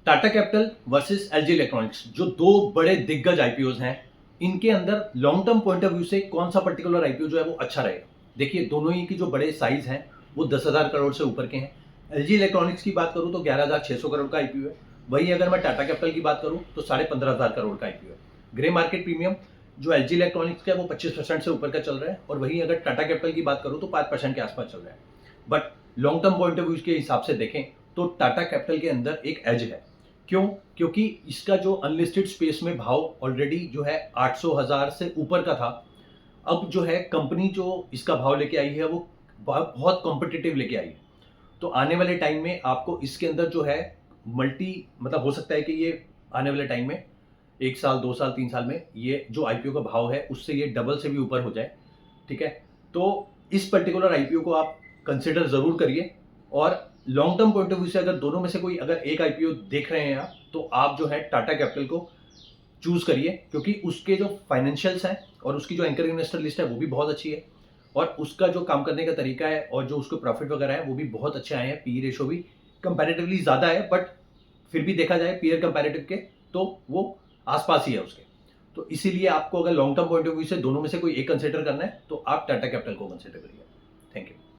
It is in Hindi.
Tata capital versus LG electronics, जो दो बड़े दिग्गज आईपीओज हैं, इनके अंदर long term point of view से कौन सा पर्टिकुलर आईपीओ जो है वो अच्छा रहेगा। देखिए, दोनों ही की जो बड़े साइज हैं वो 10,000 करोड़ से ऊपर के हैं। एलजी इलेक्ट्रॉनिक्स की बात करूं तो 11,600 करोड़ का आईपीओ है। वही अगर मैं टाटा कैपिटल की बात करूं तो 15,500 करोड़ का आईपीओ है। ग्रे मार्केट प्रीमियम जो एलजी इलेक्ट्रॉनिक्स का है वो 25% से ऊपर का चल रहा है, और वहीं अगर टाटा कैपिटल की बात करूं तो 5% के आसपास चल रहा है। But long term point of view के हिसाब से देखें तो टाटा कैपिटल के अंदर एक एज है। क्यों? क्योंकि इसका जो अनलिस्टेड स्पेस में भाव ऑलरेडी जो है 800,000 से ऊपर का था। अब जो है कंपनी जो इसका भाव लेके आई है वो बहुत कॉम्पिटिटिव लेके आई है। तो आने वाले टाइम में आपको इसके अंदर जो है मल्टी मतलब हो सकता है कि ये आने वाले टाइम में 1 साल 2 साल 3 साल में ये जो आईपीओ का भाव है उससे ये डबल से भी ऊपर हो जाए। ठीक है, तो इस पर्टिकुलर आईपीओ को आप कंसिडर जरूर करिए। और long term point of view से अगर दोनों में से कोई अगर एक आईपीओ देख रहे हैं आप, तो आप जो है टाटा कैपिटल को चूज करिए, क्योंकि उसके जो फाइनेंशियल्स हैं और उसकी जो एंकर इन्वेस्टर लिस्ट है वो भी बहुत अच्छी है, और उसका जो काम करने का तरीका है और जो उसको प्रॉफिट वगैरह है वो भी बहुत अच्छे आए हैं। पी रेशो भी कंपैरेटिवली ज़्यादा है, बट फिर भी देखा जाए पीयर कंपैरेटिव के तो वो आसपास ही है उसके। तो इसीलिए आपको अगर long term point of view से दोनों में से कोई एक कंसिडर करना है तो आप टाटा कैपिटल को कंसिडर करिए।